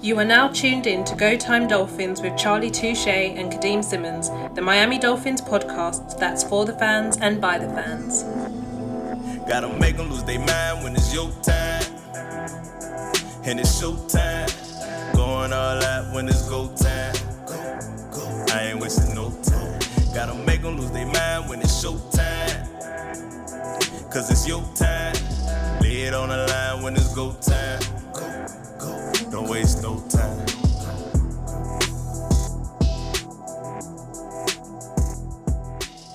You are now tuned in to Go Time Dolphins with Charlie Touche and Kadeem Simmons, the Miami Dolphins podcast that's for the fans and by the fans. Gotta make them lose their mind when it's your time. And it's show time. Going all out when it's go time. Go. I ain't wasting no time. Gotta make them lose their mind when it's show time. Cause it's your time. Lay it on the line when it's go time. Go. Don't waste no time.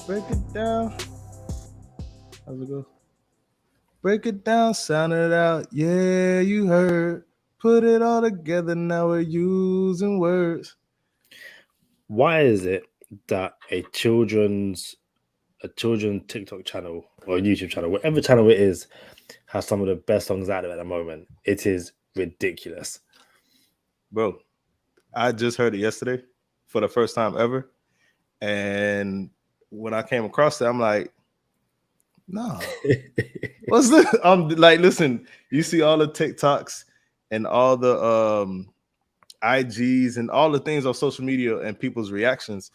Break it down. How's it go? Break it down, sound it out. Yeah, you heard. Put it all together, now we're using words. Why is it that a children's TikTok channel or YouTube channel, whatever channel it is, has some of the best songs out there at the moment? It is ridiculous. Bro, I just heard it yesterday for the first time ever. And when I came across it, I'm like, no. What's this? I'm like, listen, you see all the TikToks and all the IGs and all the things on social media and people's reactions,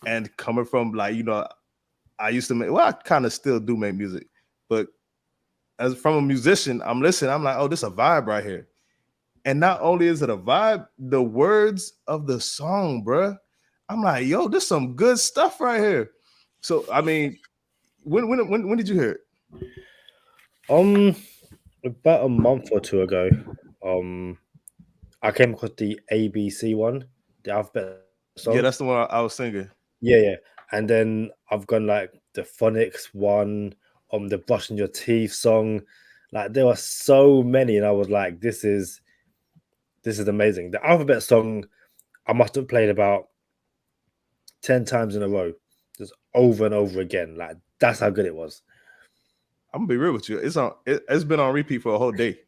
and coming from like, you know, I used to make, well, I kind of still do make music, but as from a musician, I'm listening, I'm like, oh, this is a vibe right here. And not only is it a vibe, the words of the song, bruh, I'm like, yo, this is some good stuff right here. So I mean, when did you hear it? About a month or two ago, I came across the ABC one, the alphabet song. Yeah, that's the one I was singing. Yeah. And then I've gone like the phonics one, the brushing your teeth song. Like there were so many, and I was like, this is amazing. The alphabet song, I must have played about 10 times in a row, just over and over again. Like that's how good it was. I'm gonna be real with you. It's been on repeat for a whole day.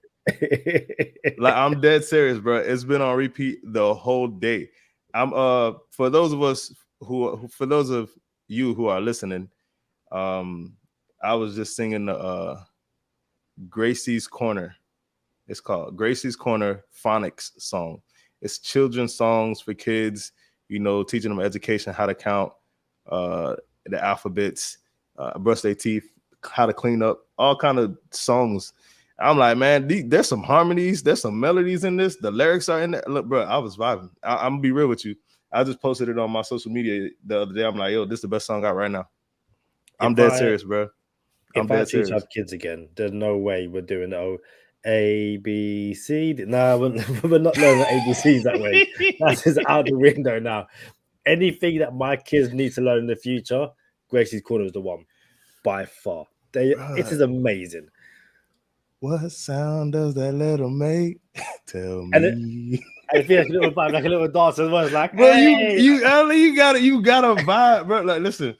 Like I'm dead serious, bro. It's been on repeat the whole day. I'm for those of you who are listening, I was just singing the Gracie's Corner. It's called Gracie's Corner phonics song. It's children's songs for kids, you know, teaching them education, how to count, the alphabets, brush their teeth, how to clean up, all kind of songs. I'm like, man, there's some harmonies, there's some melodies in this. The lyrics are in there. Look, bro, I was vibing. I'm gonna be real with you. I just posted it on my social media the other day. I'm like, yo, this is the best song out right now. I'm dead serious, bro. If I teach our kids again, there's no way we're doing A, B, C. No, we're not learning ABCs that way. That is out the window now. Anything that my kids need to learn in the future, Gracie's Corner is the one by far. It is amazing. What sound does that letter make? Tell me. And it feels like a little dance as well. It's like, bro, hey! you got a vibe, bro. Like, listen,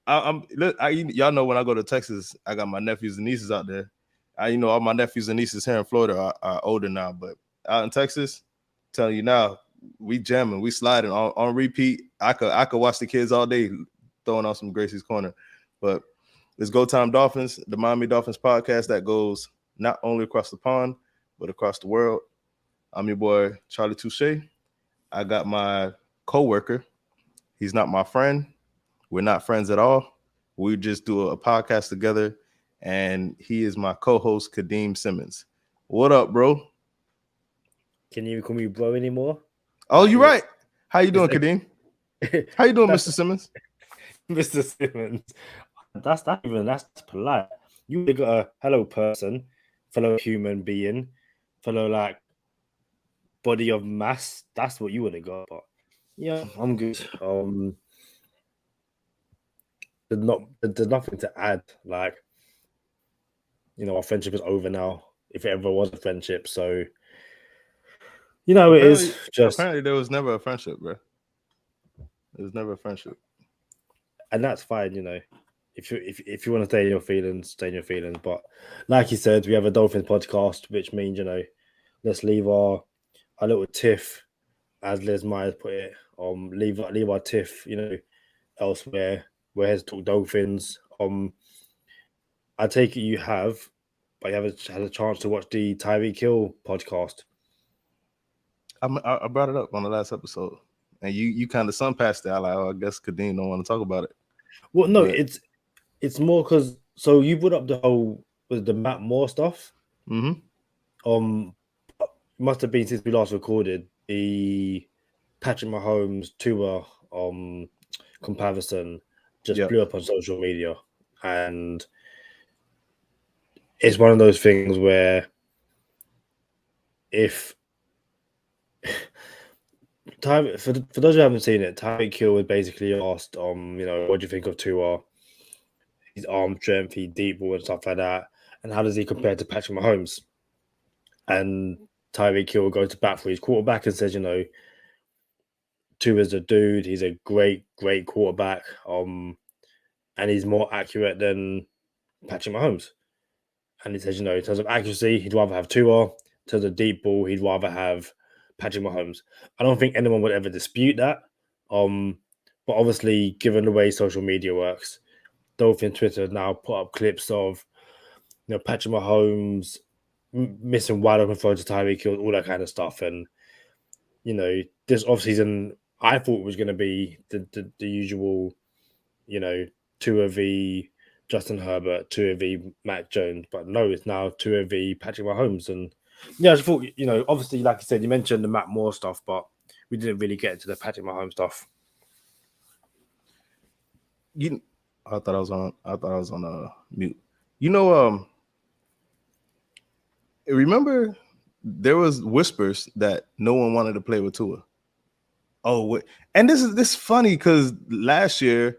y'all know when I go to Texas, I got my nephews and nieces out there. All my nephews and nieces here in Florida are older now, but out in Texas, I'm telling you now, we jamming, we sliding on repeat. I could watch the kids all day throwing on some Gracie's Corner. But it's Go Time Dolphins, the Miami Dolphins podcast that goes not only across the pond, but across the world. I'm your boy, Charlie Touche. I got my co-worker. He's not my friend. We're not friends at all. We just do a podcast together, and he is my co-host, Kadeem Simmons. What up, bro? Can you call me bro anymore? Oh, you're right. How you doing, Kadeem? How you doing, Mr. Simmons? Mr. Simmons. That's polite. You got a hello person, fellow human being, fellow like body of mass. That's what you would have got. But yeah, I'm good. There's nothing to add. Like, our friendship is over now. If it ever was a friendship, so apparently, it is just. Apparently, there was never a friendship, bro. There was never a friendship, and that's fine. If you want to stay in your feelings, stay in your feelings. But like you said, we have a Dolphins podcast, which means let's leave our little tiff, as Les Myers put it. Leave our tiff, elsewhere. We're here to talk Dolphins. I take it you have, but you haven't had a chance to watch the Tyreek Hill podcast. I brought it up on the last episode, and you kind of sun-passed it. I like, oh, I guess Kadeem don't want to talk about it. Well, no, But- it's more because so you brought up the whole with the Matt Moore stuff. Must have been since we last recorded the Patrick Mahomes Tua comparison just Yep. blew up on social media, and it's one of those things where if for those who haven't seen it, Tyreek Hill was basically asked, what do you think of Tua? His arm strength, his deep ball and stuff like that, and how does he compare to Patrick Mahomes? And Tyreek Hill goes to bat for his quarterback and says, Tua's a dude. He's a great quarterback. And he's more accurate than Patrick Mahomes. And he says, in terms of accuracy, he'd rather have Tua. In terms of deep ball, he'd rather have Patrick Mahomes. I don't think anyone would ever dispute that. But obviously, given the way social media works, Dolphin Twitter now put up clips of, Patrick Mahomes missing wide open throws to Tyreek Hill, all that kind of stuff. And, this offseason, I thought it was going to be the usual, Tua v Justin Herbert, Tua v Mac Jones. But no, it's now Tua v Patrick Mahomes. And yeah, I just thought, obviously, like I said, you mentioned the Matt Moore stuff, but we didn't really get into the Patrick Mahomes stuff. I thought I was on mute. Remember there was whispers that no one wanted to play with Tua. Oh, and this is funny because last year,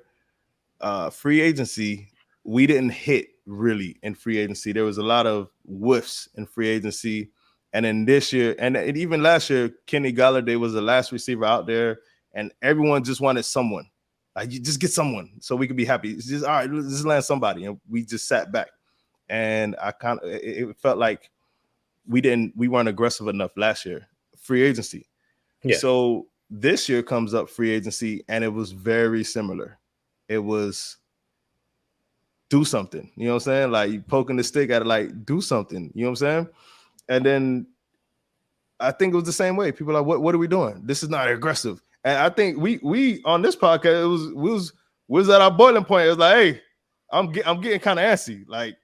free agency, we didn't hit really in free agency. There was a lot of whiffs in free agency. And then this year, and even last year, Kenny Galladay was the last receiver out there, and everyone just wanted someone. Like, you just get someone so we could be happy. It's just, all right, let's just land somebody. And we just sat back. And it felt like we weren't aggressive enough last year, free agency. Yeah. So this year comes up free agency, and it was very similar. It was do something. You know what I'm saying? Like, you poking the stick at it, like, do something. You know what I'm saying? And then I think it was the same way. People are like, what are we doing? This is not aggressive. And I think we on this podcast, we was at our boiling point. It was like, hey, I'm getting kind of antsy. Like,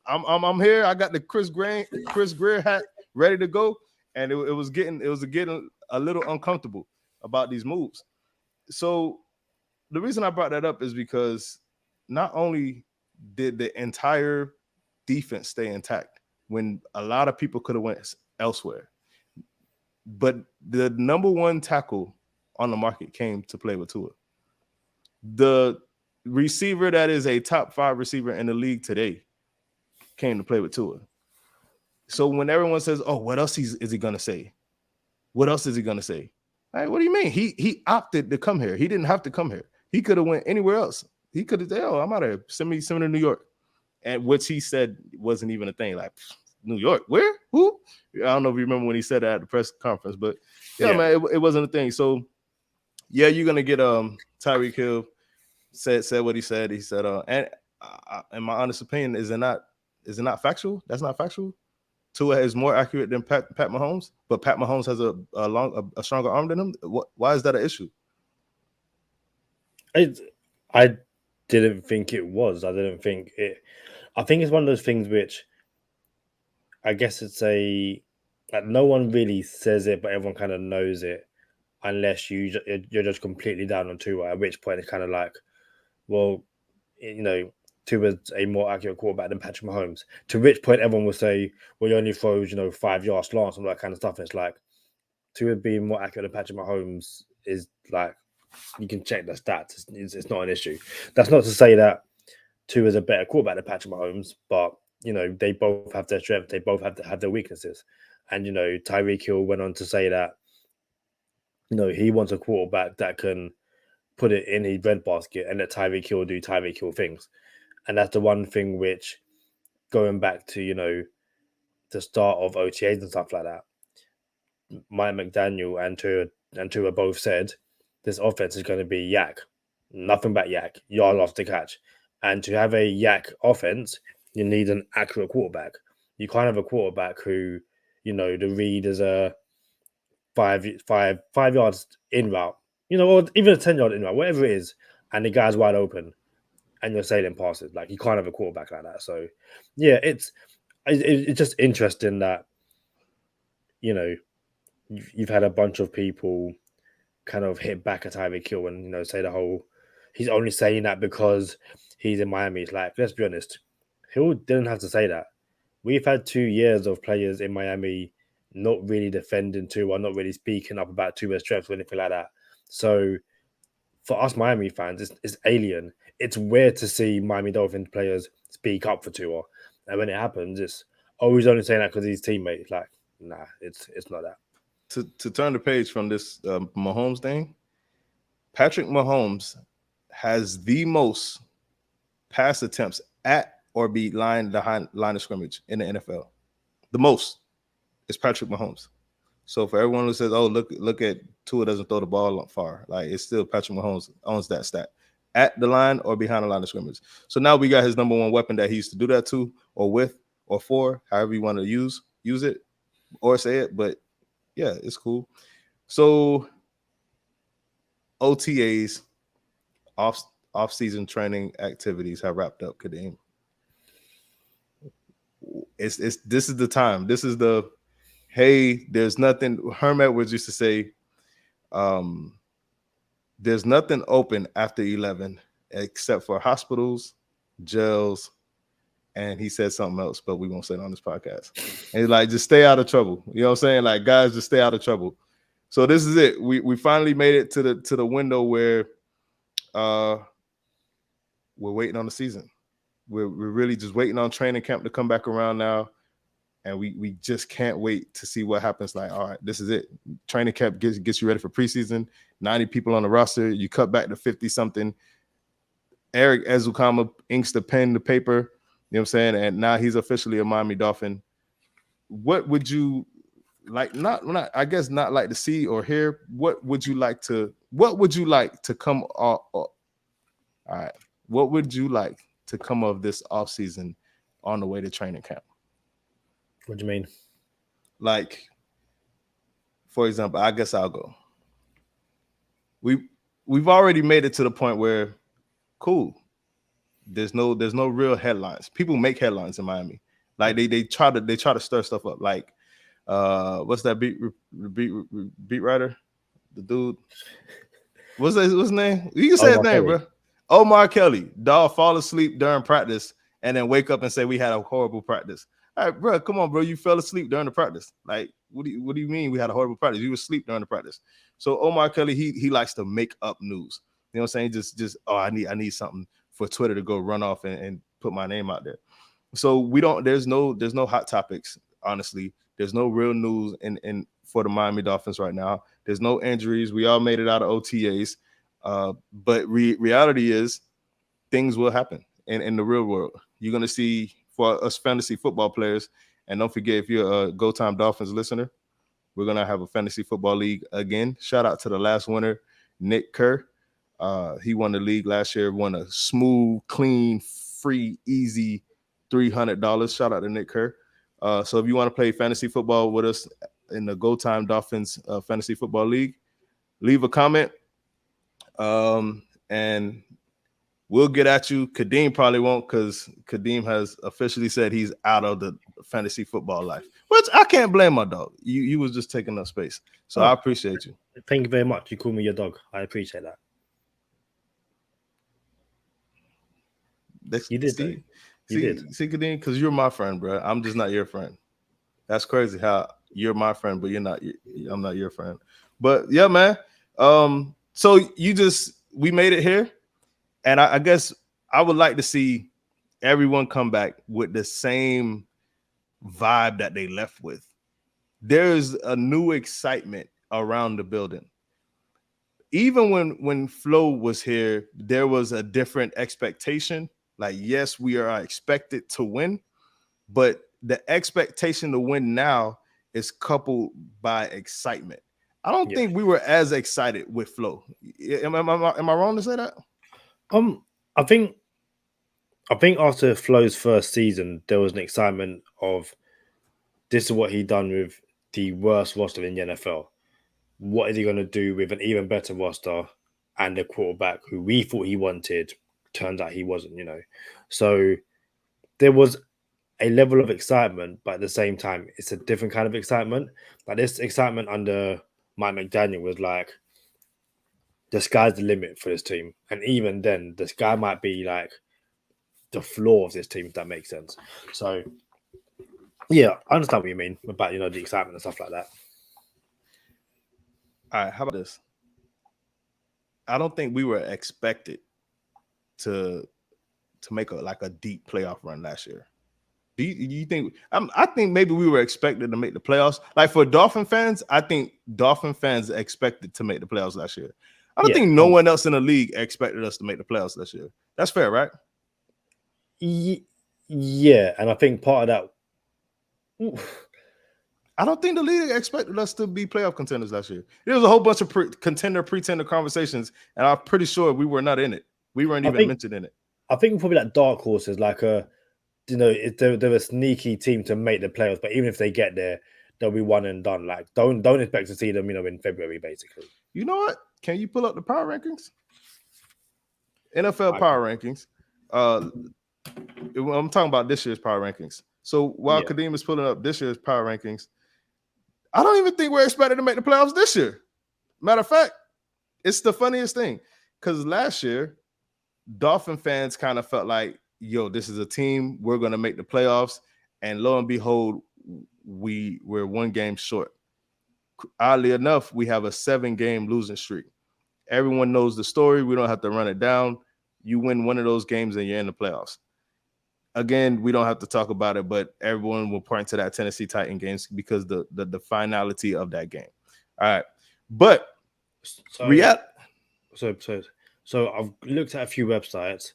I'm here. I got the Chris Greer hat ready to go, and it was getting a little uncomfortable about these moves. So the reason I brought that up is because not only did the entire defense stay intact when a lot of people could have went elsewhere, but the number one tackle on the market came to play with Tua. The receiver that is a top 5 receiver in the league today came to play with Tua. So when everyone says, oh, what else is he going to say? What else is he going to say? Like, what do you mean? He opted to come here. He didn't have to come here. He could have went anywhere else. He could have said, oh, I'm out of here. Send me to New York. And what he said wasn't even a thing. Like, New York, where? Who? I don't know if you remember when he said that at the press conference, but yeah. Man, it wasn't a thing. So yeah, you're gonna get Tyreek Hill said what he said. He said, and in my honest opinion, is it not factual? That's not factual. Tua is more accurate than Pat Mahomes, but Pat Mahomes has a stronger arm than him. Why is that an issue? I didn't think it was. I didn't think it. I think it's one of those things which I guess it's like no one really says it, but everyone kind of knows it, unless you're just completely down on Tua. At which point it's kind of like, well, Tua's a more accurate quarterback than Patrick Mahomes. To which point everyone will say, well, he only throws 5-yard slants and all that kind of stuff. And it's like Tua being more accurate than Patrick Mahomes is like, you can check the stats. It's not an issue. That's not to say that Tua is a better quarterback than Patrick Mahomes, but they both have their strengths. They both have their weaknesses. And Tyreek Hill went on to say that he wants a quarterback that can put it in his breadbasket and let Tyreek Hill do Tyreek Hill things. And that's the one thing which, going back to the start of OTAs and stuff like that, Mike McDaniel and Tua both said this offense is going to be yak, nothing but yak, yard after catch. And to have a yak offense, you need an accurate quarterback. You can't have a quarterback who, the read is a 5 yards in route, or even a 10-yard in route, whatever it is, and the guy's wide open, and you're sailing past it. Like, you can't have a quarterback like that. So, yeah, it's just interesting that, you've had a bunch of people kind of hit back at Tyreek Hill and, say the whole, he's only saying that because he's in Miami. It's like, let's be honest, Hill didn't have to say that. We've had 2 years of players in Miami not really defending Tua, not really speaking up about Tua's strengths or anything like that. So for us Miami fans, it's alien. It's weird to see Miami Dolphins players speak up for Tua. And when it happens, it's always only saying that because he's teammates. Like, nah, it's not that. To turn the page from this Mahomes thing, Patrick Mahomes has the most pass attempts at or behind the line of scrimmage in the NFL. The most is Patrick Mahomes. So for everyone who says, "Oh, look at Tua doesn't throw the ball far," like, it's still Patrick Mahomes owns that stat at the line or behind the line of scrimmage. So now we got his number one weapon that he used to do that to, or with, or for, however you want to use it or say it. But yeah, it's cool. So OTAs, off-season training activities have wrapped up, Kadeem. This is the time. This is the, hey, there's nothing. Herm Edwards used to say, there's nothing open after 11 except for hospitals, jails, and he said something else, but we won't say it on this podcast. And he's like, just stay out of trouble. You know what I'm saying? Like, guys, just stay out of trouble. So this is it. We finally made it to the window where we're waiting on the season. We're really just waiting on training camp to come back around now. And we just can't wait to see what happens. Like, all right, this is it. Training camp gets you ready for preseason. 90 people on the roster. You cut back to 50-something. Eric Ezukama inks the pen to paper. You know what I'm saying? And now he's officially a Miami Dolphin. What would you like? Not I guess not like to see or hear. What would you like to come off? All right. What would you like to come of this offseason on the way to training camp? What do you mean? Like, for example, I guess I'll go. We've already made it to the point where, cool. There's no real headlines. People make headlines in Miami. Like, they try to stir stuff up. Like, what's that beat writer? The dude. What's his name? You can say his name, bro. Omar Kelly. Dog fall asleep during practice and then wake up and say we had a horrible practice. All right, bro, come on, bro. You fell asleep during the practice. Like, what do you mean we had a horrible practice? You were asleep during the practice. So Omar Kelly, he likes to make up news. You know what I'm saying? Just I need something for Twitter to go run off and put my name out there. So there's no hot topics, honestly. There's no real news in for the Miami Dolphins right now. There's no injuries. We all made it out of OTAs. But reality is things will happen in the real world. You're going to see, for us fantasy football players, and don't forget, if you're a Go Time Dolphins listener, we're going to have a fantasy football league again. Shout out to the last winner, Nick Kerr. He won the league last year, won a smooth, clean, free, easy $300. Shout out to Nick Kerr. So if you want to play fantasy football with us in the Go Time Dolphins Fantasy Football League, leave a comment. And we'll get at you. Kadeem probably won't, because Kadeem has officially said he's out of the fantasy football life, which I can't blame my dog. You was just taking up space. So I appreciate you. Thank you very much. You call me your dog. I appreciate that. You did. See, Kadeem, because you're my friend, bro. I'm just not your friend. That's crazy how you're my friend, but I'm not your friend. But yeah, man. So we made it here. And I guess I would like to see everyone come back with the same vibe that they left with. There's a new excitement around the building. Even when Flo was here, there was a different expectation. Like, yes, we are expected to win, but the expectation to win now is coupled by excitement. I don't think we were as excited with Flo. Am I wrong to say that? I think after Flo's first season, there was an excitement of this is what he done with the worst roster in the NFL. what is he going to do with an even better roster and a quarterback who we thought he wanted? Turns out he wasn't, So there was a level of excitement, but at the same time, it's a different kind of excitement. Like this excitement under Mike McDaniel was like, the sky's the limit for this team. And even then, the sky might be like the floor of this team, if that makes sense. So, yeah, I understand what you mean about, the excitement and stuff like that. All right, how about this? I don't think we were expected to make a deep playoff run last year. Do you think? I think maybe we were expected to make the playoffs. Like for Dolphin fans, I think Dolphin fans expected to make the playoffs last year. I don't think no one else in the league expected us to make the playoffs last year. That's fair, right? Yeah, and I think part of that. I don't think the league expected us to be playoff contenders last year. There was a whole bunch of pretender conversations, and I'm pretty sure we were not in it. We weren't even mentioned in it. I think probably like dark horses, like they're a sneaky team to make the playoffs, but even if they get there, they'll be one and done. Like don't expect to see them, in February, basically. You know what? Can you pull up the power rankings? NFL power rankings. I'm talking about this year's power rankings. So while Kadeem is pulling up this year's power rankings, I don't even think we're expected to make the playoffs this year. Matter of fact, it's the funniest thing because last year, Dolphin fans kind of felt like, yo, this is a team, we're going to make the playoffs. And lo and behold, we're one game short. Oddly enough, we have a 7-game losing streak. Everyone knows the story. We don't have to run it down. You win one of those games and you're in the playoffs. Again, we don't have to talk about it, but everyone will point to that Tennessee Titan games because the finality of that game. All right. But so I've looked at a few websites.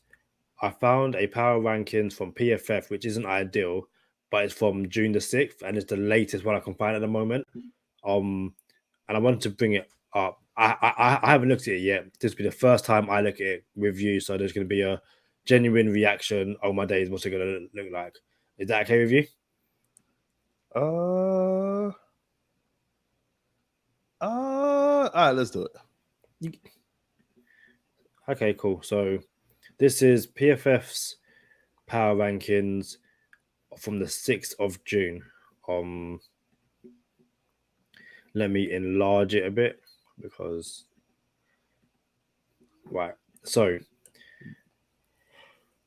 I found a power rankings from PFF, which isn't ideal, but it's from June the 6th, and it's the latest one I can find at the moment. And I want to bring it up. I haven't looked at it yet. This will be the first time I look at it with you, so there's going to be a genuine reaction. Oh my days, what's it going to look like? Is that okay with you? All right, let's do it. Okay, cool. So this is PFF's power rankings from the 6th of June. Let me enlarge it a bit because right. So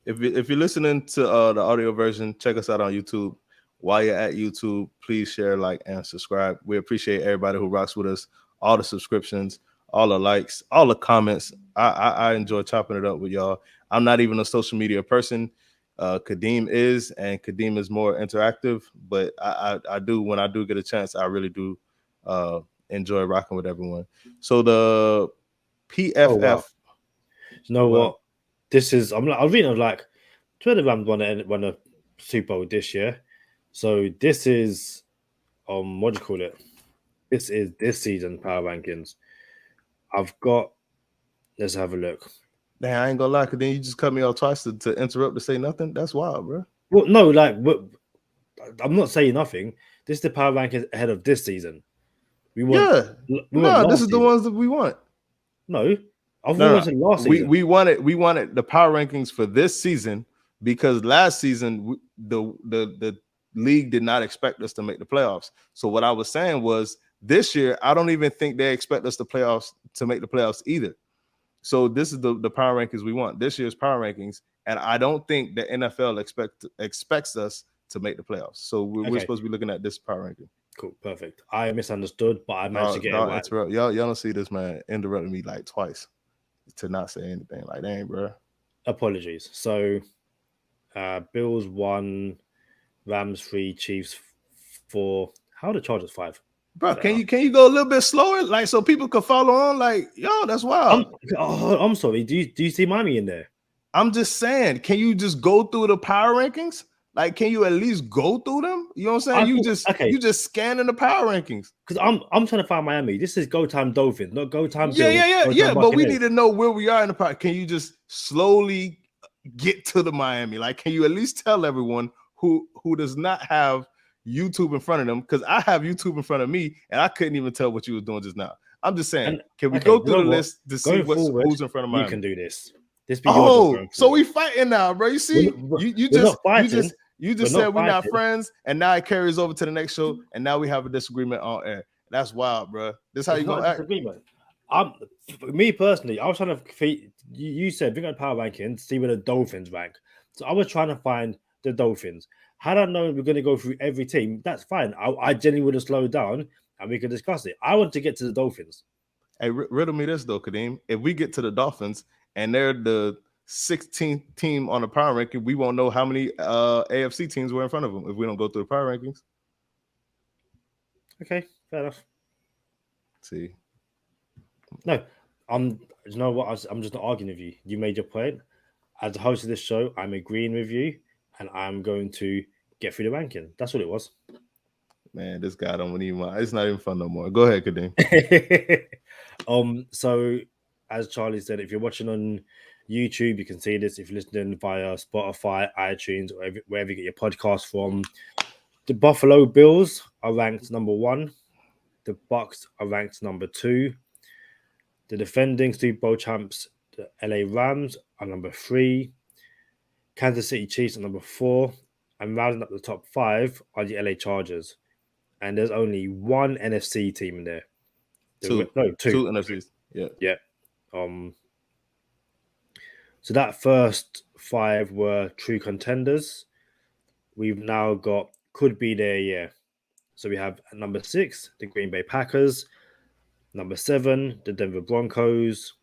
if you're listening to the audio version, check us out on YouTube. While you're at YouTube, please share, like, and subscribe. We appreciate everybody who rocks with us, all the subscriptions, all the likes, all the comments. I enjoy chopping it up with y'all. I'm not even a social media person. Kadeem is, and Kadeem is more interactive, but I do, when I do get a chance, I really do enjoy rocking with everyone. So the PFF. Oh, wow. You know what? This is, I was reading like Twitter Rams won a Super Bowl this year. So this is what do you call it? This is this season power rankings. Let's have a look. Man, I ain't gonna lie, because then you just cut me off twice to interrupt to say nothing. That's wild, bro. Well, no, like I'm not saying nothing. This is the power rankings ahead of this season. This is the ones that we want. No, last season. We wanted the power rankings for this season because last season the league did not expect us to make the playoffs. So what I was saying was this year I don't even think they expect us to make the playoffs either. So this is the power rankings we want. This year's power rankings, and I don't think the NFL expects us to make the playoffs. So we're supposed to be looking at this power ranking. Cool, perfect. I misunderstood, but I managed to get it right. Y'all don't see this man interrupting me like twice to not say anything. Like, dang, bro. Apologies. So, Bills 1, Rams 3, Chiefs 4. How are the Chargers 5? Bro, can you go a little bit slower, like so people can follow on? Like, yo, that's wild. I'm sorry. Do you see Miami in there? I'm just saying, can you just go through the power rankings? Like, can you at least go through them? You know what I'm saying? You just scanning the power rankings. Because I'm trying to find Miami. This is Go Time Dolphins, not Go Time Bills. Yeah. But we need to know where we are in the power. Can you just slowly get to the Miami? Like, can you at least tell everyone who does not have YouTube in front of them? Because I have YouTube in front of me, and I couldn't even tell what you were doing just now. I'm just saying, And, can we okay, go you through know the what? list to see Going forward, who's in front of you Miami? can do this. This be your job going So we forward. fighting now, bro. You see, you We're not just fighting. said we're not friends, and now it carries over to the next show, and now we have a disagreement on air. That's wild, bro. This how It's you not gonna a act? disagreement. For me personally, I was trying to you said bring up power rankings, see where the Dolphins rank. So I was trying to find the Dolphins. Had I known we're going to go through every team, that's fine. I genuinely would have slowed down and we could discuss it. I want to get to the Dolphins. Hey, riddle me this though, Kadeem. If we get to the Dolphins and they're the 16th team on the power ranking, we won't know how many AFC teams were in front of them if we don't go through the power rankings. Okay, fair enough. See, no, you know what? I'm just not arguing with you. You made your point. As the host of this show, I'm agreeing with you, and I'm going to get through the ranking. That's what it was. Man, this guy don't even. It's not even fun no more. Go ahead, Kadeem. So as Charlie said, if you're watching on YouTube, you can see this. If you're listening via Spotify, iTunes, or wherever you get your podcast from, the Buffalo Bills are ranked number 1. The Bucks are ranked number 2. The defending Super Bowl champs, the LA Rams, are number 3. Kansas City Chiefs are number 4. And rounding up the top 5 are the LA Chargers. And there's only one NFC team in there. Two NFCs. Yeah. So that first 5 were true contenders. We've now got could be there, yeah. So we have at number 6, the Green Bay Packers. Number 7, the Denver Broncos.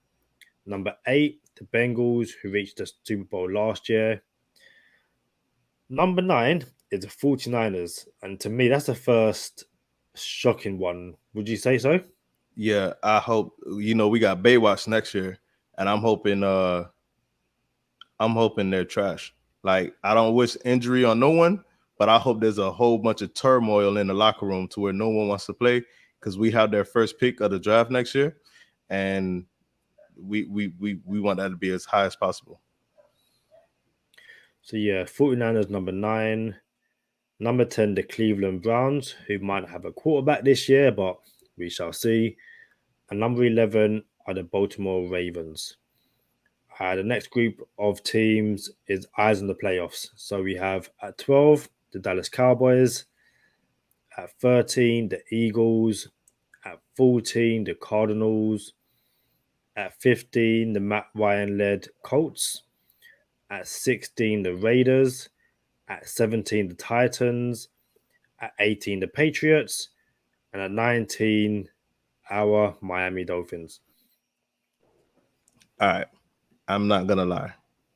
Number 8, the Bengals, who reached the Super Bowl last year. Number 9 is the 49ers. And to me, that's the first shocking one. Would you say so? Yeah, I hope, we got Baywatch next year, and I'm hoping they're trash. Like, I don't wish injury on no one, but I hope there's a whole bunch of turmoil in the locker room to where no one wants to play, because we have their first pick of the draft next year, and we want that to be as high as possible. So yeah, 49ers number 9. Number 10, the Cleveland Browns, who might have a quarterback this year, but we shall see. And number 11 are the Baltimore Ravens. The next group of teams is eyes on the playoffs. So we have at 12, the Dallas Cowboys. At 13, the Eagles. At 14, the Cardinals. At 15, the Matt Ryan-led Colts. At 16, the Raiders. At 17, the Titans. At 18, the Patriots. And at 19, our Miami Dolphins. All right. I'm not going to lie.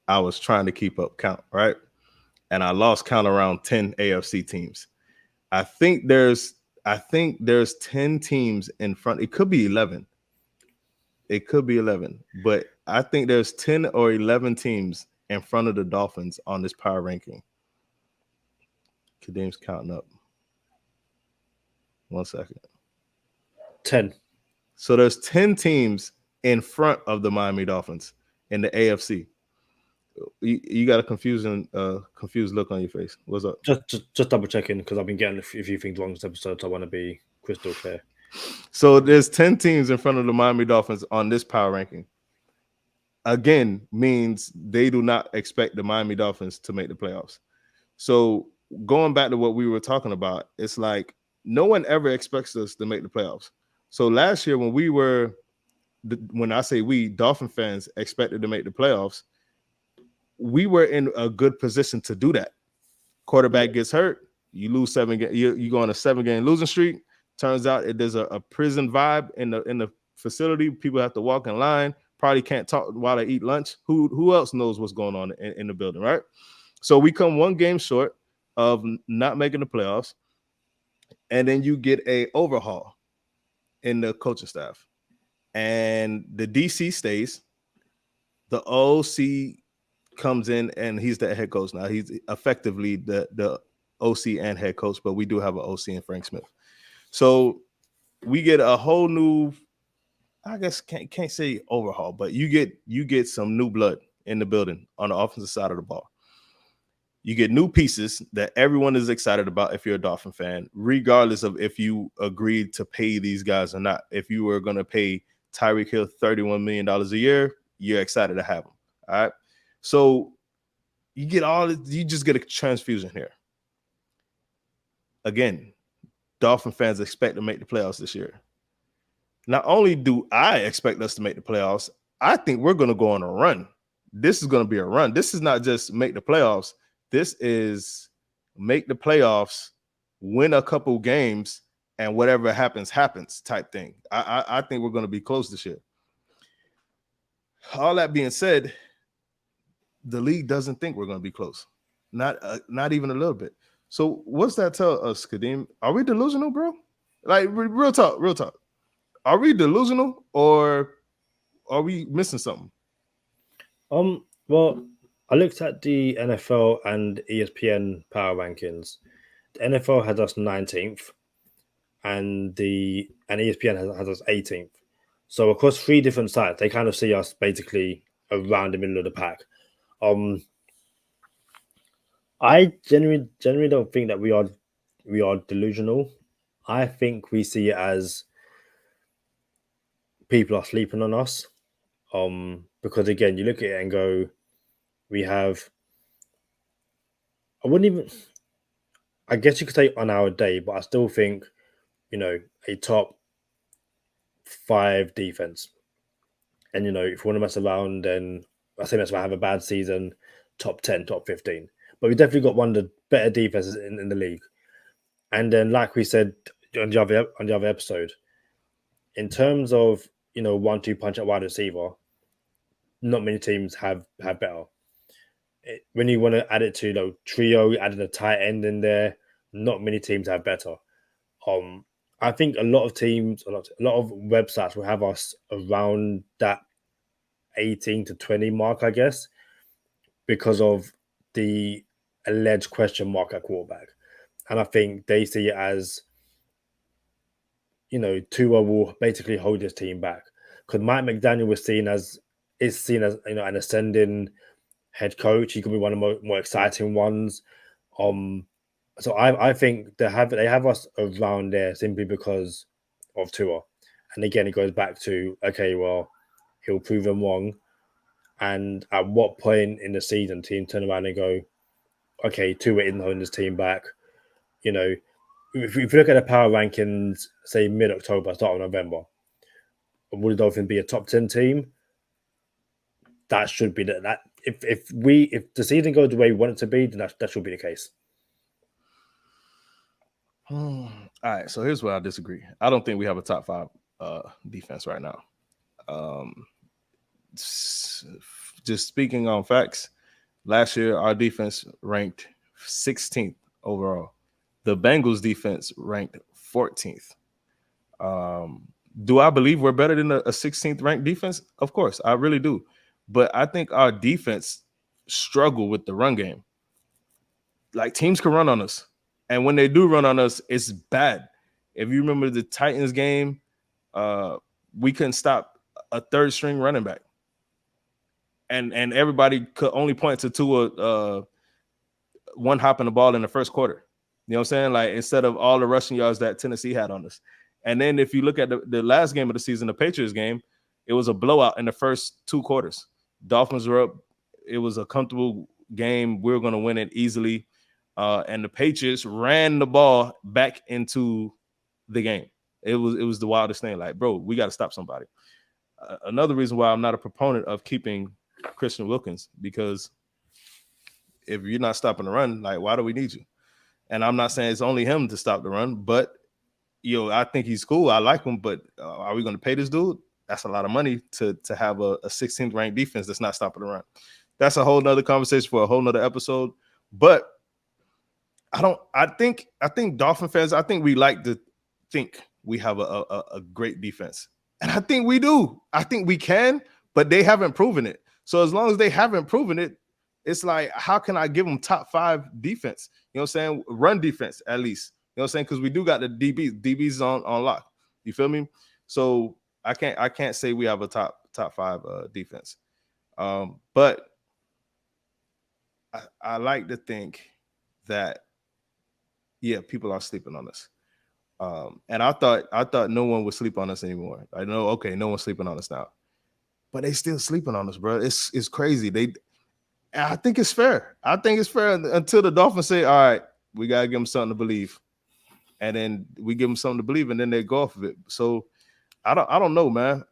I was trying to keep up count, right? And I lost count around 10 AFC teams. I think there's 10 teams in front. It could be 11. But I think there's 10 or 11 teams in front of the Dolphins on this power ranking. Kadeem's counting up. 1 second. 10. So there's 10 teams in front of the Miami Dolphins in the AFC. You got a confused look on your face. What's up? Just double checking, because I've been getting a few things wrong this episode, so I want to be crystal clear. So there's 10 teams in front of the Miami Dolphins on this power ranking. Again, means they do not expect the Miami Dolphins to make the playoffs. So going back to what we were talking about, it's like no one ever expects us to make the playoffs. So last year when I say we, Dolphin fans expected to make the playoffs, we were in a good position to do that. Quarterback gets hurt, you lose 7 games, you go on a 7-game losing streak. Turns out there's a prison vibe in the facility. People have to walk in line, probably can't talk while they eat lunch. Who else knows what's going on in the building, right? So we come 1 game short of not making the playoffs, and then you get a overhaul in the coaching staff. And the DC stays. The OC comes in, and he's the head coach now. He's effectively the OC and head coach, but we do have an OC in Frank Smith. So we get a whole new, I guess can't say overhaul, but you get some new blood in the building on the offensive side of the ball. You get new pieces that everyone is excited about if you're a Dolphin fan, regardless of if you agreed to pay these guys or not. If you were going to pay Tyreek Hill $31 million a year, you're excited to have him. All right. So you just get a transfusion here. Again, Dolphin fans expect to make the playoffs this year. Not only do I expect us to make the playoffs, I think we're going to go on a run. This is going to be a run. This is not just make the playoffs. This is make the playoffs, win a couple games, and whatever happens, happens type thing. I think we're going to be close this year. All that being said, the league doesn't think we're going to be close. Not even a little bit. So what's that tell us, Kadeem? Are we delusional, bro? Like, real talk. Are we delusional or are we missing something? Well, I looked at the NFL and ESPN power rankings. The NFL has us 19th, and ESPN has us 18th. So across 3 different sites, they kind of see us basically around the middle of the pack. I genuinely don't think that we are delusional. I think we see it as people are sleeping on us. Because again, you look at it and go, we have. I guess you could say on our day, but I still think, a top 5 defense. And if you want to mess around, then I say mess around, have a bad season, top 10, top 15. But we definitely got one of the better defenses in the league. And then, like we said on the other episode, in terms of 1-2 punch at wide receiver, not many teams have better. When you want to add it to trio, added a tight end in there, not many teams have better. I think a lot of teams, a lot of websites will have us around that 18 to 20 mark, I guess, because of the alleged question mark at quarterback. And I think they see it as, Tua will basically hold his team back. Because Mike McDaniel is seen as an ascending head coach. He could be one of the more exciting ones. So I think they have us around there simply because of Tua. And again, it goes back to, okay, well, he'll prove them wrong. And at what point in the season, team turn around and go, okay, Tua isn't holding his team back. If you look at the power rankings, say mid-October, start of November, would the Dolphins be a top 10 team? That should be that. If the season goes the way we want it to be, then that should be the case. All right, so here's where I disagree. I don't think we have a top 5 defense right now. Just speaking on facts, last year our defense ranked 16th overall. The Bengals defense ranked 14th. Do I believe we're better than a 16th ranked defense? Of course, I really do. But I think our defense struggle with the run game. Like, teams can run on us. And when they do run on us, it's bad. If you remember the Titans game, we couldn't stop a third string running back. And everybody could only point to Tua one hopping the ball in the first quarter. You know what I'm saying? Like, instead of all the rushing yards that Tennessee had on us. And then if you look at the last game of the season, the Patriots game, it was a blowout in the first 2 quarters. Dolphins were up. It was a comfortable game. We were going to win it easily. And the Patriots ran the ball back into the game. It was the wildest thing. Like, bro, we got to stop somebody. Another reason why I'm not a proponent of keeping Christian Wilkins, because if you're not stopping the run, like, why do we need you? And I'm not saying it's only him to stop the run, but I think he's cool. I like him, but are we going to pay this dude? That's a lot of money to have a 16th ranked defense that's not stopping the run. That's a whole nother conversation for a whole nother episode. But I think Dolphin fans, I think we like to think we have a great defense. And I think we do. I think we can, but they haven't proven it. So as long as they haven't proven it, it's like, how can I give them top 5 defense? You know what I'm saying? Run defense, at least. You know what I'm saying? Because we do got the DBs. DBs on lock. You feel me? So I can't say we have a top 5 defense. But I like to think that people are sleeping on us. And I thought no one would sleep on us anymore. I know, okay, no one's sleeping on us now, but they still sleeping on us, bro. It's crazy. I think it's fair. I think it's fair until the Dolphins say, all right, we gotta give them something to believe, and then we give them something to believe, and then they go off of it. So I don't know, man.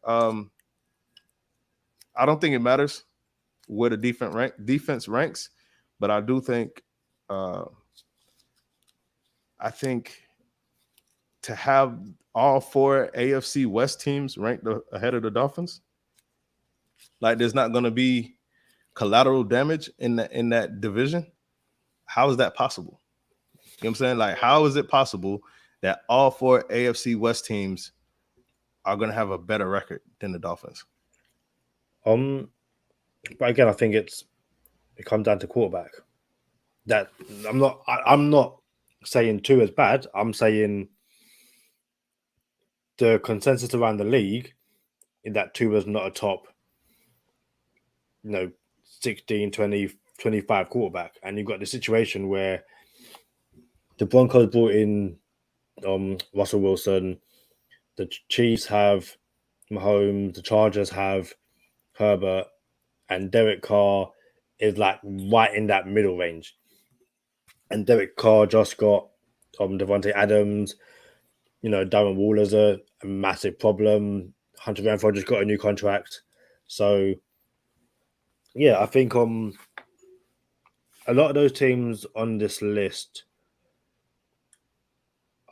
I don't think it matters where the defense ranks, but I do think I think to have all 4 AFC West teams ranked ahead of the Dolphins, like there's not going to be collateral damage in that division. How is that possible? You know what I'm saying? Like, how is it possible that all 4 AFC West teams are going to have a better record than the Dolphins? But again, I think it comes down to quarterback. That I'm not saying Tua is bad. I'm saying the consensus around the league in that Tua is not a top, 16, 20, 25 quarterback. And you've got the situation where the Broncos brought in Russell Wilson, the Chiefs have Mahomes, the Chargers have Herbert, and Derek Carr is like right in that middle range. And Derek Carr just got Devontae Adams. Darren Waller's a massive problem. Hunter Renfrow just got a new contract. So, yeah, I think a lot of those teams on this list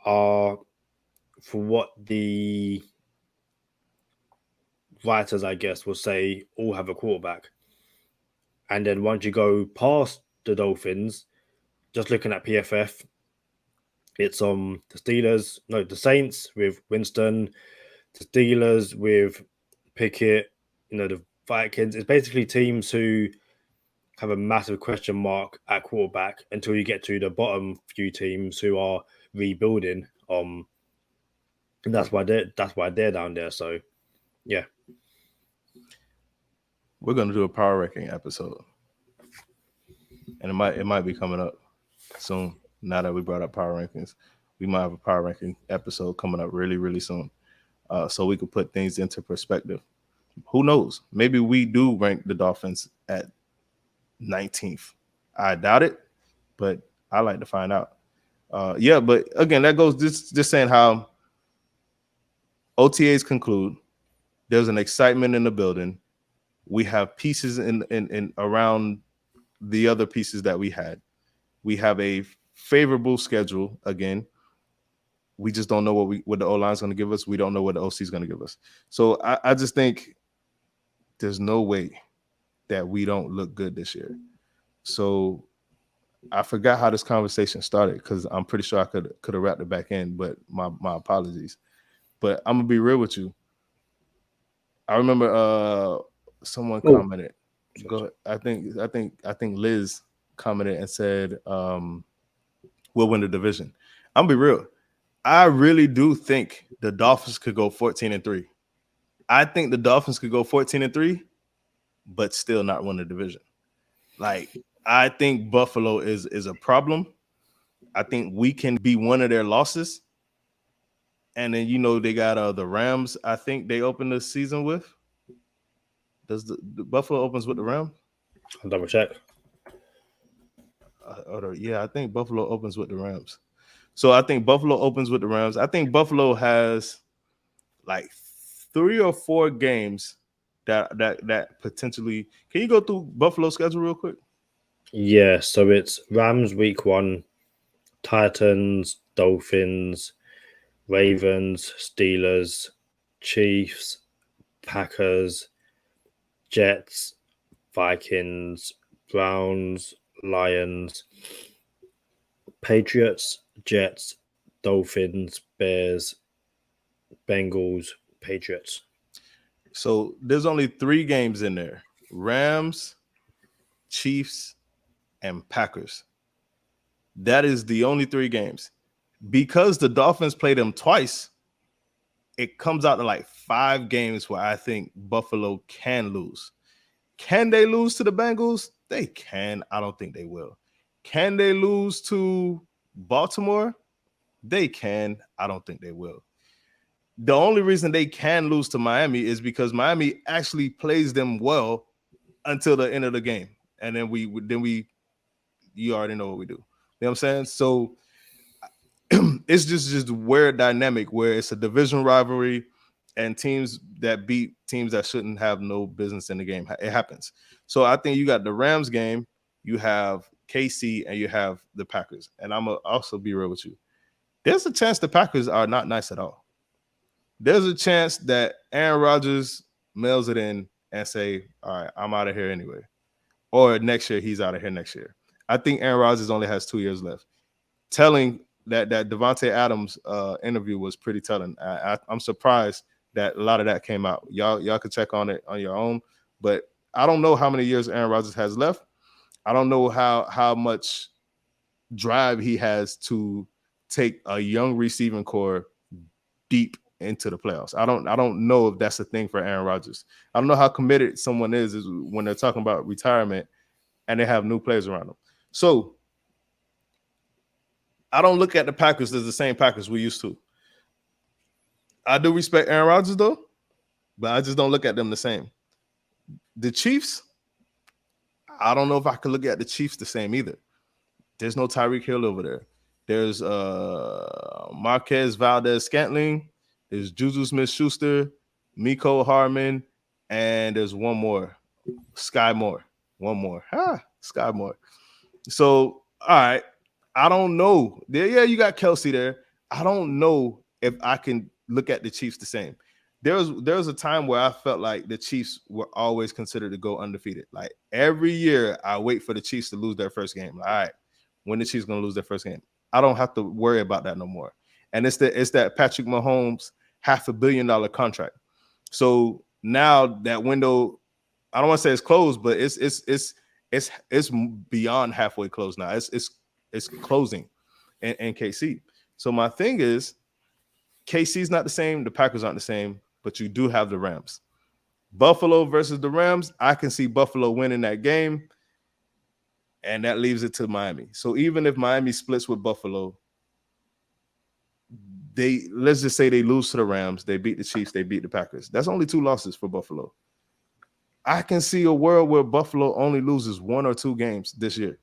are, for what the writers, I guess, will say, all have a quarterback. And then once you go past the Dolphins, just looking at PFF, it's the Saints with Winston, the Steelers with Pickett, the Vikings. It's basically teams who have a massive question mark at quarterback until you get to the bottom few teams who are rebuilding. And that's why they're down there. So, yeah. We're gonna do a power ranking episode, and it might be coming up soon. Now that we brought up power rankings, we might have a power ranking episode coming up really, really soon, so we could put things into perspective. Who knows? Maybe we do rank the Dolphins at 19th. I doubt it, but I like to find out. But again, that goes just saying how OTAs conclude. There's an excitement in the building. We have pieces in around the other pieces that we had. We have a favorable schedule again. We just don't know what the O-line is going to give us. We don't know what the OC is going to give us. So I just think there's no way that we don't look good this year. So I forgot how this conversation started because I'm pretty sure I could have wrapped it back in, but my apologies. But I'm gonna be real with you. I remember someone commented. Go ahead. I think Liz commented and said we'll win the division. I'm gonna be real. I really do think the Dolphins could go 14-3. I think the Dolphins could go 14-3, but still not win the division. Like, I think Buffalo is a problem. I think we can be one of their losses. And then, they got the Rams, I think they open the season with. Does the Buffalo opens with the Rams? I'll double check. I think Buffalo opens with the Rams. So I think Buffalo opens with the Rams. I think Buffalo has like 3 or 4 games that potentially. Can you go through Buffalo's schedule real quick? Yeah, so it's Rams week 1, Titans, Dolphins, Ravens, Steelers, Chiefs, Packers, Jets, Vikings, Browns, Lions, Patriots, Jets, Dolphins, Bears, Bengals, Patriots. So there's only 3 games in there: Rams, Chiefs, and Packers. That is the only 3 games. Because the Dolphins play them twice, it comes out to like 5 games where I think Buffalo can lose. Can they lose to the Bengals? They can. I don't think they will. Can they lose to Baltimore? They can. I don't think they will. The only reason they can lose to Miami is because Miami actually plays them well until the end of the game. And then you already know what we do. You know what I'm saying? So it's just weird dynamic where it's a division rivalry and teams that beat teams that shouldn't have no business in the game. It happens. So I think you got the Rams game, you have KC, and you have the Packers. And I'm going to also be real with you. There's a chance the Packers are not nice at all. There's a chance that Aaron Rodgers mails it in and say, all right, I'm out of here anyway. Or next year, he's out of here next year. I think Aaron Rodgers only has 2 years left. Telling that Devontae Adams interview was pretty telling. I'm surprised that a lot of that came out. Y'all could check on it on your own. But I don't know how many years Aaron Rodgers has left. I don't know how much drive he has to take a young receiving core deep into the playoffs. I don't know if that's a thing for Aaron Rodgers. I don't know how committed someone is when they're talking about retirement and they have new players around them. So I don't look at the Packers as the same Packers we used to. I do respect Aaron Rodgers though, but I just don't look at them the same. The Chiefs, I don't know if I could look at the Chiefs the same either. There's no Tyreek Hill over there. There's Marquez Valdez-Scantling. There's Juju Smith-Schuster, Miko Hardman, and there's one more, Sky Moore. One more. Sky Moore. So, all right. I don't know. Yeah, you got Kelsey there. I don't know if I can look at the Chiefs the same. There was a time where I felt like the Chiefs were always considered to go undefeated. Like every year, I wait for the Chiefs to lose their first game. Like, all right, when the Chiefs going to lose their first game? I don't have to worry about that no more. And it's that Patrick Mahomes $500 million contract. So now that window, I don't want to say it's closed, but it's beyond halfway closed now. It's closing in KC. So my thing is, KC's not the same. The Packers aren't the same, but you do have the Rams. Buffalo versus the Rams, I can see Buffalo winning that game, and that leaves it to Miami. So even if Miami splits with Buffalo, let's just say they lose to the Rams, they beat the Chiefs, they beat the Packers. That's only 2 losses for Buffalo. I can see a world where Buffalo only loses 1 or 2 games this year.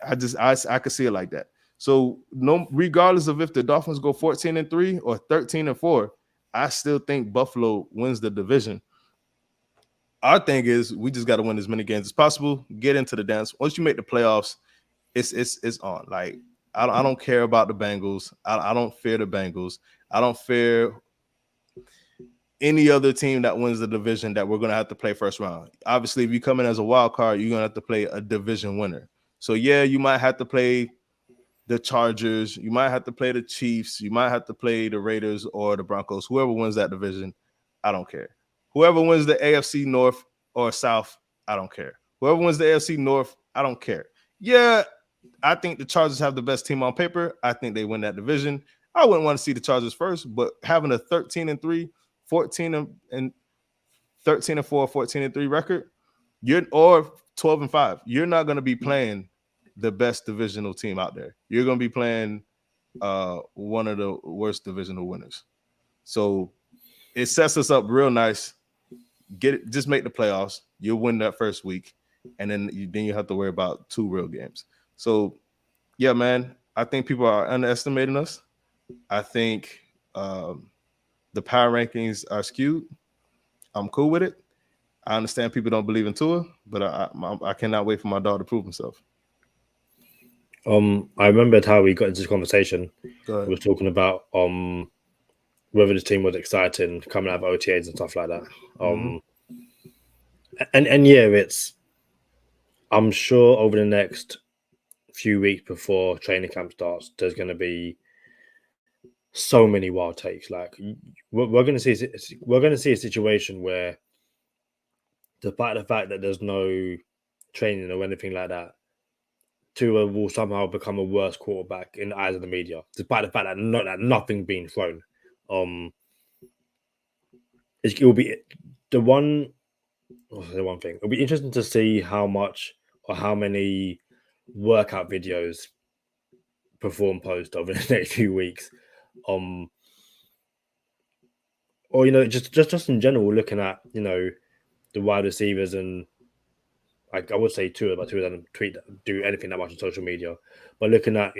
I could see it like that. So no, regardless of if the Dolphins go 14-3 or 13-4, I still think Buffalo wins the division. Our thing is we just got to win as many games as possible, get into the dance. Once you make the playoffs, it's on. Like I don't care about the Bengals. I don't fear the Bengals. I don't fear any other team that wins the division that we're going to have to play first round. Obviously, if you come in as a wild card, you're going to have to play a division winner. So, yeah, you might have to play the Chargers. You might have to play the Chiefs. You might have to play the Raiders or the Broncos. Whoever wins that division, I don't care. Whoever wins the AFC North or South, I don't care. Whoever wins the AFC North, I don't care. Yeah, I think the Chargers have the best team on paper. I think they win that division. I wouldn't want to see the Chargers first, but having a 13-3, 13-4, 14-3 record, or 12-5, you're not going to be playing the best divisional team out there. You're going to be playing one of the worst divisional winners. So it sets us up real nice. Just make the playoffs. You'll win that first week, and then you have to worry about 2 real games. So, yeah, man, I think people are underestimating us. I think the power rankings are skewed. I'm cool with it. I understand people don't believe in Tua, but I cannot wait for my dog to prove himself. I remembered how we got into this conversation. We were talking about whether the team was exciting coming out of OTAs and stuff like that. And yeah, I'm sure over the next few weeks before training camp starts, there's going to be so many wild takes. Like we're going to see a situation where, despite the fact that there's no training or anything like that, Tua will somehow become a worse quarterback in the eyes of the media, despite the fact that nothing being thrown. It will be the one also the one thing. It'll be interesting to see how much or how many workout videos perform post over the next few weeks. Or just in general, looking at the wide receivers, and I would say two of them do anything that much on social media, but looking at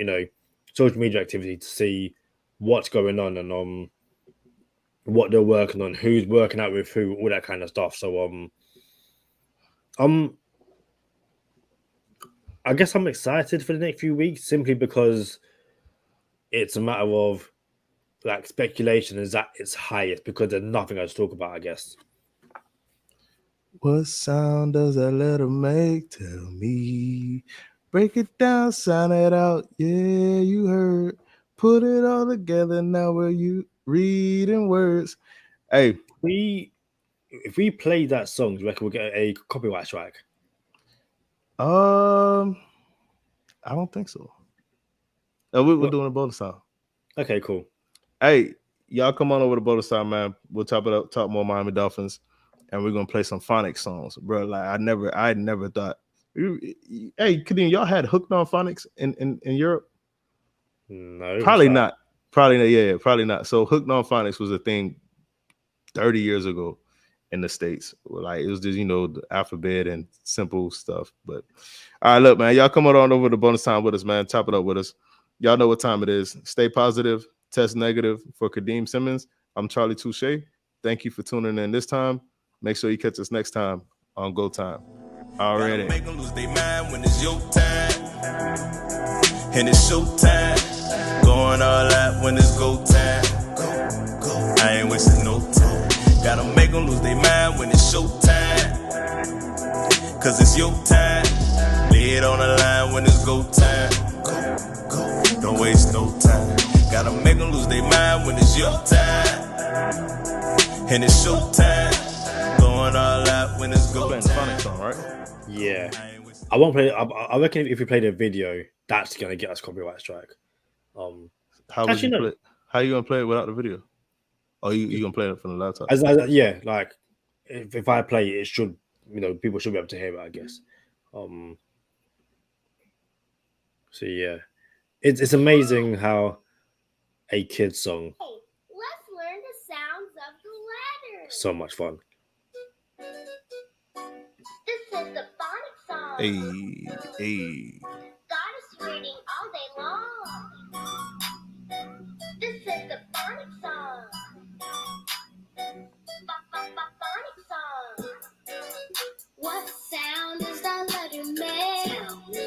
social media activity to see what's going on and what they're working on, who's working out with who, all that kind of stuff. So I guess I'm excited for the next few weeks simply because it's a matter of like speculation is at its highest because there's nothing else to talk about, I guess. What sound does that letter make? Tell me. Break it down, sound it out. Yeah, you heard. Put it all together. Now where you reading words? Hey, if we play that song, do you reckon we'll get a copyright strike? I don't think so. We're doing a bonus sound. Okay, cool. Hey, y'all come on over to bonus sound, man. We'll talk more Miami Dolphins, and we're gonna play some phonics songs, bro. Like I never thought. Hey, Kadeem, y'all had hooked on phonics in Europe? No, probably not. Probably not. Yeah, probably not. So hooked on phonics was a thing 30 years ago in the States. Like it was just the alphabet and simple stuff. But all right, look, man, y'all come on over to bonus time with us, man. Top it up with us. Y'all know what time it is. Stay positive. Test negative for Kadeem Simmons. I'm Charlie Touche. Thank you for tuning in this time. Make sure you catch us next time on Go Time. Already. Make them lose their mind when it's your time. And it's show time. Going all out when it's go time. Go. I ain't wasting no time. Gotta make them lose their mind when it's show time. Cause it's your time. Lay it on the line when it's go time. Go. Don't waste no time. Gotta make them lose their mind when it's your time. And it's show time. Going all out when it's go time. Song, right? Yeah. I won't play. I reckon if we play the video, that's gonna get us copyright strike. How you gonna play it without the video? Oh, you gonna play it from the laptop? Yeah, like if I play it, it should people should be able to hear it, I guess. So yeah, it's amazing how a kid's song. Hey, let's learn the sounds of the letters. So much fun. This is the phonic song. Hey. God is reading all day long. This is the phonic song. Phonic song. What sound does the letter make? Tell me.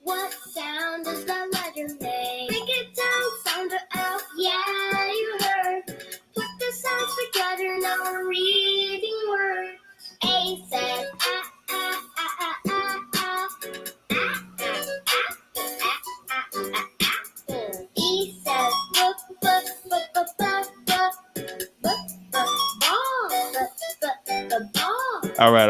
What sound does the letter make? Break it down, sound it out. Yeah, you heard. Put the sounds together, now we're reading words. A says ah ah ah ah ah ah. E says book book book book book book book ball. All right.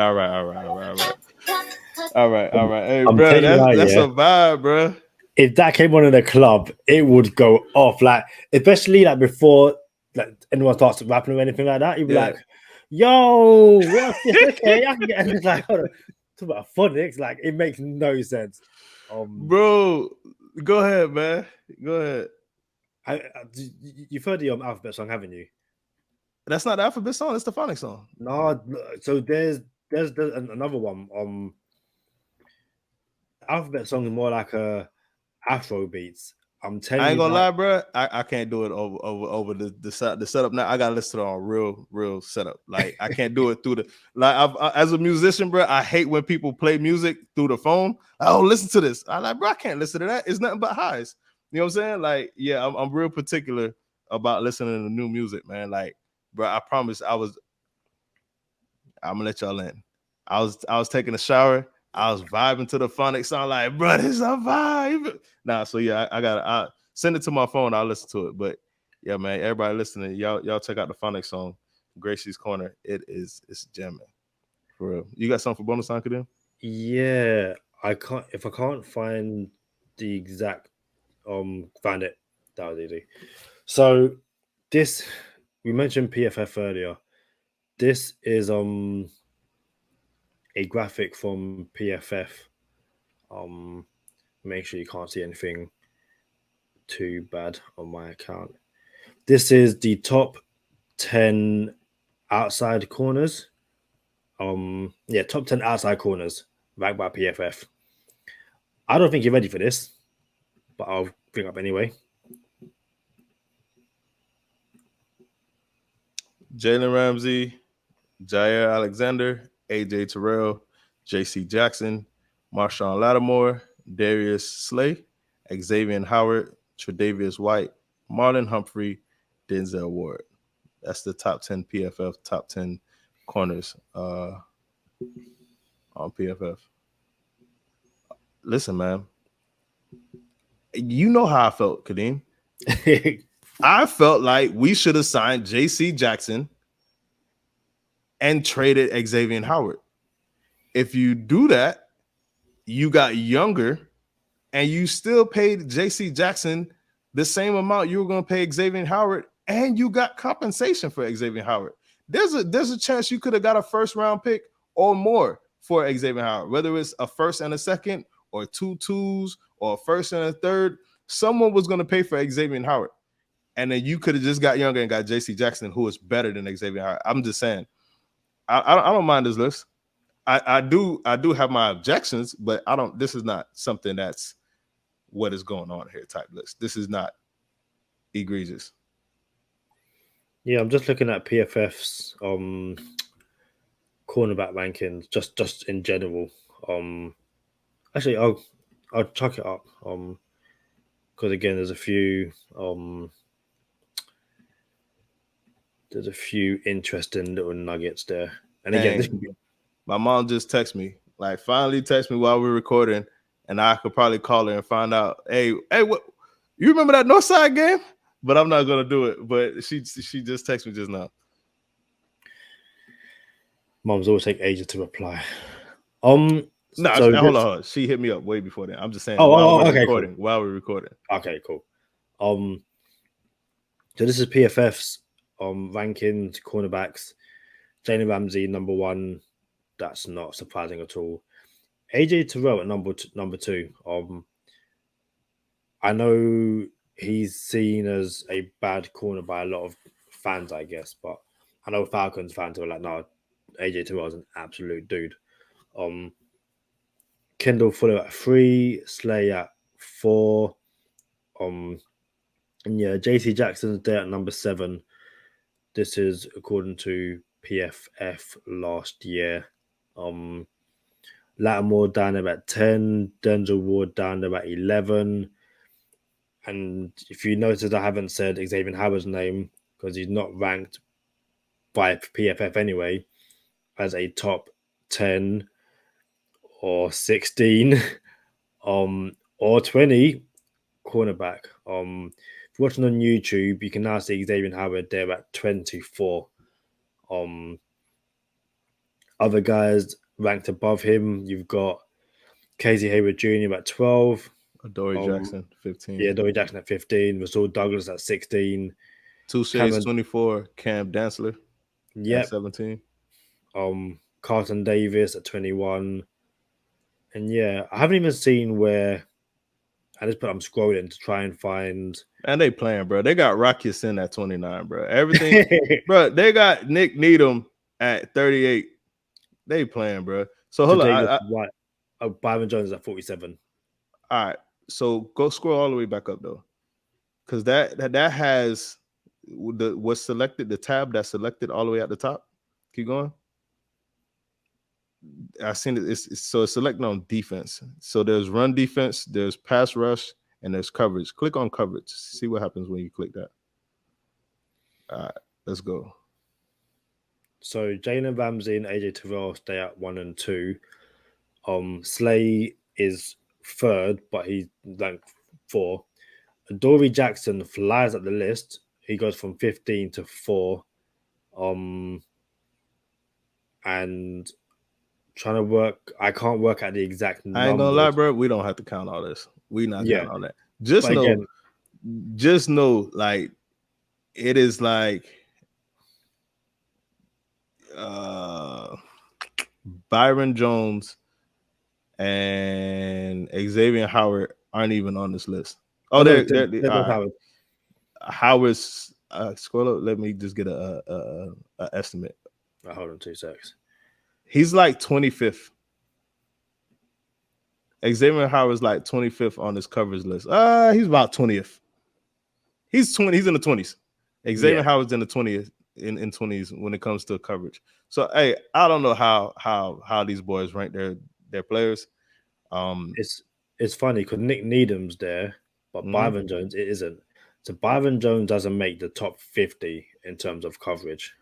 Hey, bro, that's a vibe, bro. If that came on in a club, it would go off. Like, especially like before anyone starts rapping or anything like that, you'd be like, "Yo, what's this?" Okay, I can get." And it's like, hold on, talk about phonics. Like, it makes no sense. Bro, go ahead, man. Go ahead. You've heard the alphabet song, haven't you? That's not the alphabet song. It's the phonics song. No, so there's another one. Alphabet song is more like a Afro beats. I'm telling you, I ain't gonna lie, bro. I can't do it over the setup. Now I gotta listen to it on real setup. Like I can't do it through the as a musician, bro. I hate when people play music through the phone. Oh, listen to this. I'm like, bro, I can't listen to that. It's nothing but highs. You know what I'm saying? Like, yeah, I'm real particular about listening to new music, man. Like, bro, I promise I'm gonna let y'all in. I was taking a shower. I was vibing to the phonics song, like, bro, this is a vibe. Nah, so yeah, I send it to my phone. I'll listen to it. But yeah, man, everybody listening, y'all check out the phonics song, Gracie's Corner. It's jamming for real. You got something for bonus time, Kadeem? Yeah, if I can't find the exact find it, that was easy. So this, we mentioned PFF earlier. This is a graphic from PFF. Make sure you can't see anything too bad on my account. This is the top 10 outside corners. Top 10 outside corners ranked by PFF. I don't think you're ready for this, but I'll bring up anyway. Jalen Ramsey, Jair Alexander, AJ Terrell, JC Jackson, Marshawn Lattimore, Darius Slay, Xavier Howard, Tre'Davious White, Marlon Humphrey, Denzel Ward. That's the top 10 PFF, top 10 corners on PFF. Listen, man. You know how I felt, Kadeem. I felt like we should have signed JC Jackson and traded Xavier Howard. If you do that, you got younger and you still paid JC Jackson the same amount you were going to pay Xavier Howard, and you got compensation for Xavier Howard. There's a chance you could have got a first round pick or more for Xavier Howard, whether it's a first and a second or 2 twos or a first and a third. Someone was going to pay for Xavier Howard. And then you could have just got younger and got JC Jackson, who is better than Xavier Howard. I'm just saying, I don't mind this list. I do have my objections, but I don't. This is not something that's what is going on here type list. This is not egregious. Yeah, I'm just looking at PFF's cornerback rankings, just in general. Actually, I'll chuck it up. Because again, there's a few interesting little nuggets there. And again, my mom just texted me, like finally texted me while we're recording, and I could probably call her and find out, hey, what you remember that Northside game? But I'm not gonna do it. But she just texted me just now. Moms always take ages to reply. No, hold on. She hit me up way before then. I'm just saying while we're recording. Okay, cool. So this is PFF's rankings, cornerbacks. Jalen Ramsey, number 1. That's not surprising at all. AJ Terrell at number 2. I know he's seen as a bad corner by a lot of fans, I guess, but I know Falcons fans who are like, no, AJ Terrell is an absolute dude. Kendall Fuller at 3, Slay at 4. And yeah, JC Jackson's there at number 7. This is according to PFF last year. Lattimore down there at 10, Denzel Ward down there at 11. And if you notice, I haven't said Xavier Howard's name because he's not ranked by PFF anyway as a top 10 or 16 or 20 cornerback. If you're watching on YouTube, you can now see Xavier Howard there at 24. Other guys ranked above him, you've got Casey Hayward Jr. at 12. Adoree Jackson, 15. Yeah, Adoree Jackson at 15. Rasul Douglas at 16. Touche 24. Cam Dantzler at 17. Carlton Davis at 21. And yeah, I haven't even seen where. I'm scrolling to try and find. And they playing, bro. They got Rocky Sin at 29, bro. Everything, bro. They got Nick Needham at 38. They playing, bro. So hold on. Byron Jones at 47. All right. So go scroll all the way back up though, because that has what's selected, the tab that's selected all the way at the top. Keep going. I seen it. It's selecting on defense. So there's run defense, there's pass rush, and there's coverage. Click on coverage. See what happens when you click that. All right, let's go. So Jalen Ramsey and AJ Terrell stay at 1 and 2. Slay is 3rd, but he's ranked 4. Adoree Jackson flies up the list. He goes from 15 to 4. And trying to work, I can't work out the exact numbers. I ain't gonna lie, bro. We don't have to count all this. We not counting all that. Just know, like it is like Byron Jones and Xavier Howard aren't even on this list. Oh, they're all right. Howard's scroll up. Let me just get a estimate. Hold on 2 seconds. He's like 25th. Xavier Howard's like 25th on this coverage list. He's about 20th. He's 20. He's in the 20s. Xavier Howard's in the 20th in 20s when it comes to coverage. So hey, I don't know how these boys rank their players. It's funny because Nick Needham's there, but Byron Jones it isn't. So Byron Jones doesn't make the top 50 in terms of coverage.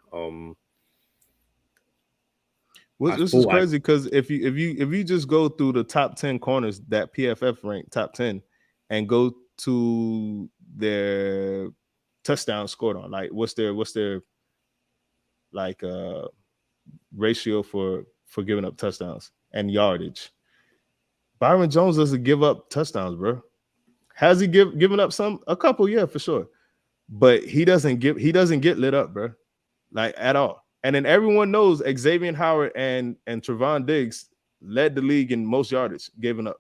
This is crazy because if you just go through the top 10 corners that PFF ranked top 10 and go to their touchdown scored on, like what's their like ratio for giving up touchdowns and yardage. Byron Jones doesn't give up touchdowns, bro. Has he given up a couple? Yeah, for sure. But he doesn't get lit up, bro. Like at all. And then everyone knows Xavier Howard and Trevon Diggs led the league in most yardage given up.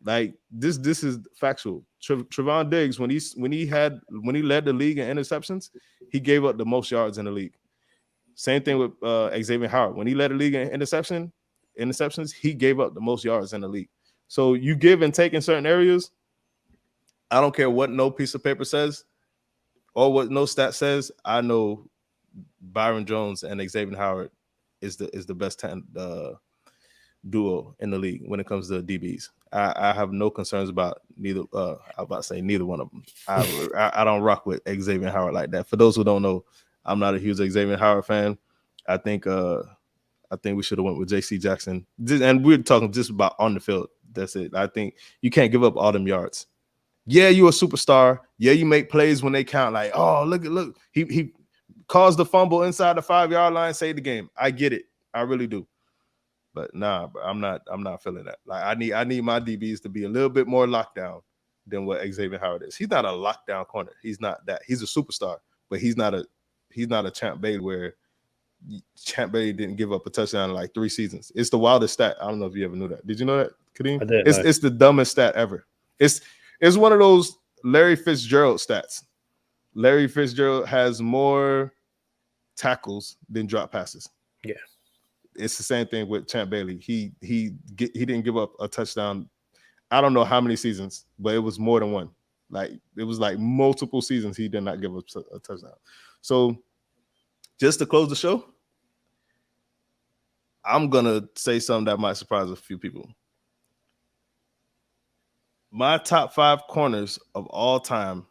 Like this is factual. Trevon Diggs, when he led the league in interceptions, he gave up the most yards in the league. Same thing with Xavier Howard. When he led the league in interceptions, he gave up the most yards in the league. So you give and take in certain areas. I don't care what no piece of paper says or what no stat says. I know Byron Jones and Xavier Howard is the best duo in the league when it comes to DBs. I have no concerns about neither. I'm about to say neither one of them. I don't rock with Xavier Howard like that. For those who don't know, I'm not a huge Xavier Howard fan. I think we should have went with J.C. Jackson. And we're talking just about on the field. That's it. I think you can't give up all them yards. Yeah, you're a superstar. Yeah, you make plays when they count. Like, oh, look. He caused the fumble inside the 5-yard line, saved the game. I get it. I really do. But nah, bro, I'm not feeling that. Like I need my DBs to be a little bit more locked down than what Xavier Howard is. He's not a lockdown corner. He's not that. He's a superstar, but he's not a Champ Bailey where Champ Bailey didn't give up a touchdown in like 3 seasons. It's the wildest stat. I don't know if you ever knew that. Did you know that, Kadeem? I did. It's the dumbest stat ever. It's one of those Larry Fitzgerald stats. Larry Fitzgerald has more tackles than drop passes. Yeah. It's the same thing with Champ Bailey. He didn't give up a touchdown. I don't know how many seasons, but it was more than one. Like it was like multiple seasons he did not give up a touchdown. So just to close the show, I'm gonna say something that might surprise a few people. My top 5 corners of all time,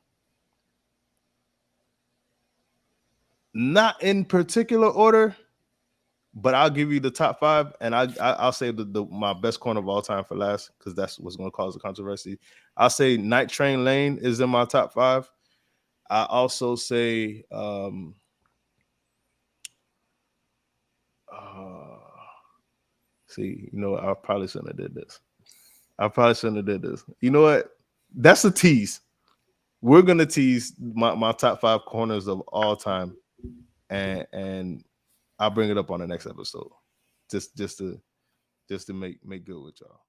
not in particular order, but I'll give you the top 5, and I'll say my best corner of all time for last because that's what's going to cause the controversy. I'll say Night Train Lane is in my top 5. I also say I probably shouldn't have did this. You know what? That's a tease. We're gonna tease my top 5 corners of all time, and I'll bring it up on the next episode, just to make good with y'all.